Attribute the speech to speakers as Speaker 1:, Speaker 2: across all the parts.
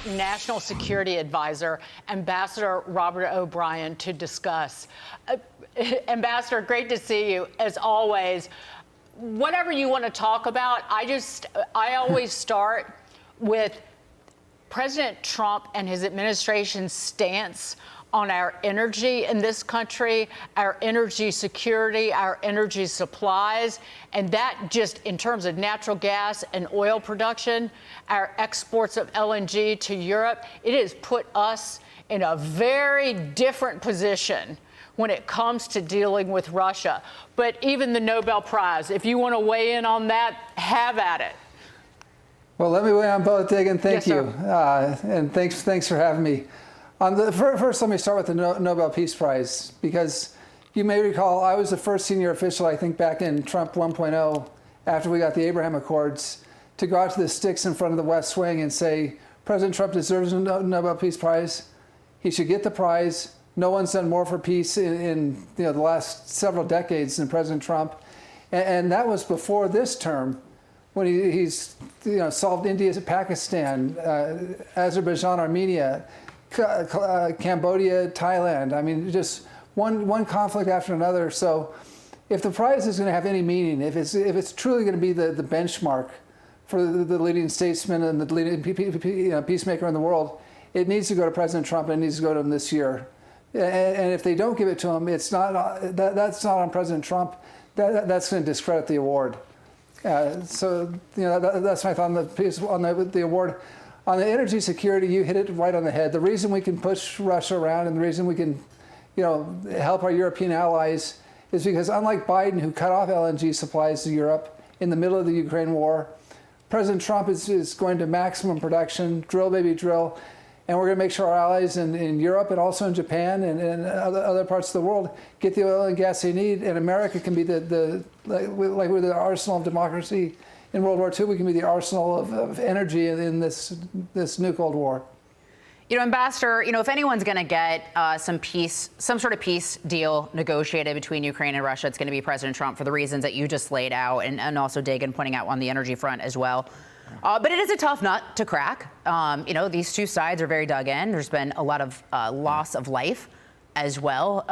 Speaker 1: National Security Advisor, Ambassador Robert O'Brien, to discuss. Ambassador, great to see you, as always. Whatever you want to talk about, I always start with President Trump and his administration's stance on our energy in this country, our energy security, our energy supplies, and that just in terms of natural gas and oil production, our exports of LNG to Europe, it has put us in a very different position when it comes to dealing with Russia. But even the Nobel Prize, if you want to weigh in on that, have at it.
Speaker 2: Well, let me weigh on both, Dagan. Thank
Speaker 1: Yes,
Speaker 2: you. And thanks for having me. First, let me start with the Nobel Peace Prize, because you may recall I was the first senior official, I think, back in Trump 1.0, after we got the Abraham Accords, to go out to the sticks in front of the West Wing and say, President Trump deserves a Nobel Peace Prize. He should get the prize. No one's done more for peace in the last several decades than President Trump. And that was before this term, when he's solved India, Pakistan, Azerbaijan, Armenia, Cambodia, Thailand. I mean, just one conflict after another. So if the prize is going to have any meaning, if it's truly going to be the benchmark for the leading statesman and the leading peacemaker in the world, it needs to go to President Trump, and it needs to go to him this year. And if they don't give it to him, that's not on President Trump. That's going to discredit the award. So that's my thought on the award. On the energy security, you hit it right on the head. The reason we can push Russia around and the reason we can, help our European allies is because, unlike Biden, who cut off LNG supplies to Europe in the middle of the Ukraine war, President Trump is going to maximum production, drill baby drill, and we're going to make sure our allies in Europe and also in Japan and other parts of the world get the oil and gas they need, and America can be like we're the arsenal of democracy. In World War II, we can be the arsenal of energy in this new Cold War.
Speaker 3: Ambassador, if anyone's going to get some sort of peace deal negotiated between Ukraine and Russia, it's going to be President Trump, for the reasons that you just laid out, and also Dagan pointing out on the energy front as well. But it is a tough nut to crack. These two sides are very dug in. There's been a lot of loss of life as well.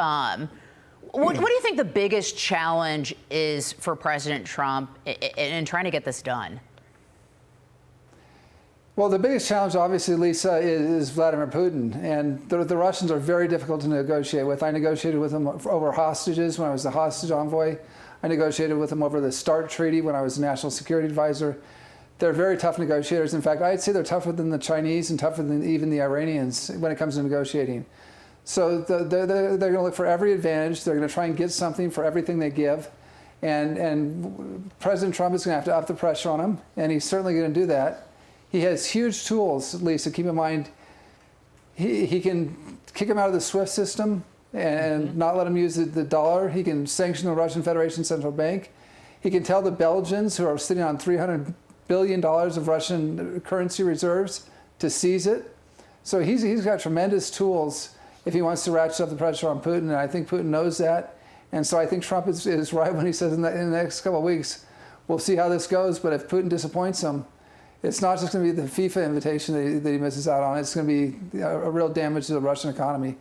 Speaker 3: What do you think the biggest challenge is for President Trump in trying to get this done?
Speaker 2: Well, the biggest challenge, obviously, Lisa, is Vladimir Putin. And the Russians are very difficult to negotiate with. I negotiated with them over hostages when I was the hostage envoy. I negotiated with them over the START treaty when I was the National Security Advisor. They're very tough negotiators. In fact, I'd say they're tougher than the Chinese and tougher than even the Iranians when it comes to negotiating. So they're going to look for every advantage. They're going to try and get something for everything they give. And President Trump is going to have to up the pressure on him, and he's certainly going to do that. He has huge tools, Lisa. Keep in mind, he can kick him out of the SWIFT system and not let him use the dollar. He can sanction the Russian Federation Central Bank. He can tell the Belgians, who are sitting on $300 billion of Russian currency reserves, to seize it. So he's got tremendous tools if he wants to ratchet up the pressure on Putin, and I think Putin knows that. And so I think Trump is right when he says in the next couple of weeks, we'll see how this goes, but if Putin disappoints him, it's not just going to be the FIFA invitation that he misses out on. It's going to be a real damage to the Russian economy.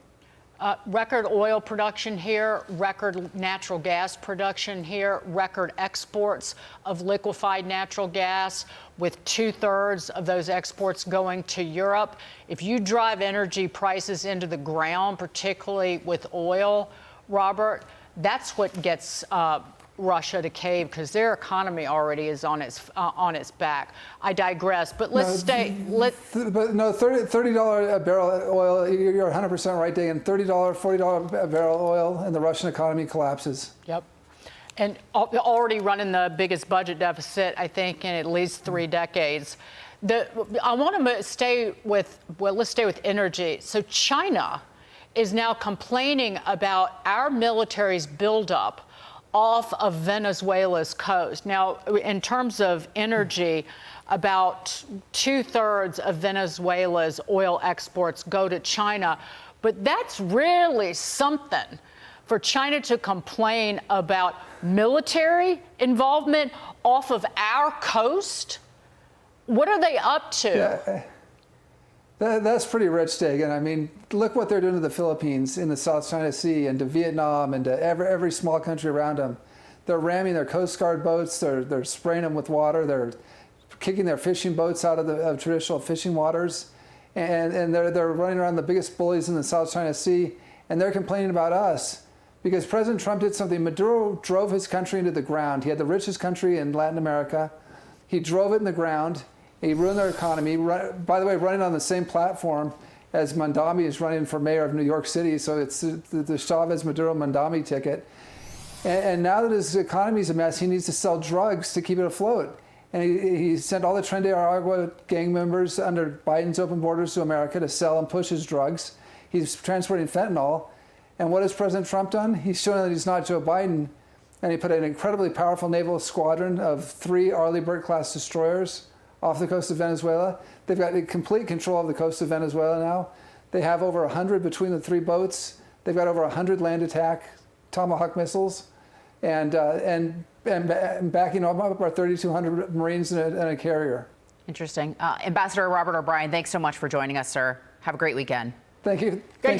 Speaker 1: Record oil production here, record natural gas production here, record exports of liquefied natural gas, with 2/3 of those exports going to Europe. If you drive energy prices into the ground, particularly with oil, Robert, that's what gets Russia to cave, because their economy already is on its back. I digress, but let's stay.
Speaker 2: But no, $30 a barrel oil. You're 100% right, Dagan. $30, $40 a barrel oil, and the Russian economy collapses.
Speaker 1: Yep. And already running the biggest budget deficit, I think, in at least 3 decades. I want to stay with, let's stay with energy. So China is now complaining about our military's buildup off of Venezuela's coast. Now, in terms of energy, about 2/3 of Venezuela's oil exports go to China. But that's really something for China to complain about military involvement off of our coast. What are they up to?
Speaker 2: Yeah. That's pretty rich, Dagan. I mean, look what they're doing to the Philippines in the South China Sea and to Vietnam and to every small country around them. They're ramming their Coast Guard boats. They're spraying them with water. They're kicking their fishing boats out of traditional fishing waters. And they're running around the biggest bullies in the South China Sea. And they're complaining about us because President Trump did something. Maduro drove his country into the ground. He had the richest country in Latin America. He drove it in the ground. He ruined their economy. By the way, running on the same platform as Mandami is running for mayor of New York City. So it's the Chavez Maduro Mandami ticket. And now that his economy is a mess, he needs to sell drugs to keep it afloat. And he sent all the Tren de Aragua gang members under Biden's open borders to America to sell and push his drugs. He's transporting fentanyl. And what has President Trump done? He's shown that he's not Joe Biden. And he put an incredibly powerful naval squadron of 3 Arleigh Burke-class destroyers off the coast of Venezuela. They've got complete control of the coast of Venezuela now. They have over 100 between the 3 boats. They've got over 100 land attack Tomahawk missiles, and backing up our 3,200 Marines and a carrier.
Speaker 3: Interesting. Ambassador Robert O'Brien, thanks so much for joining us, sir. Have a great weekend.
Speaker 2: Thank you.
Speaker 1: Thank you.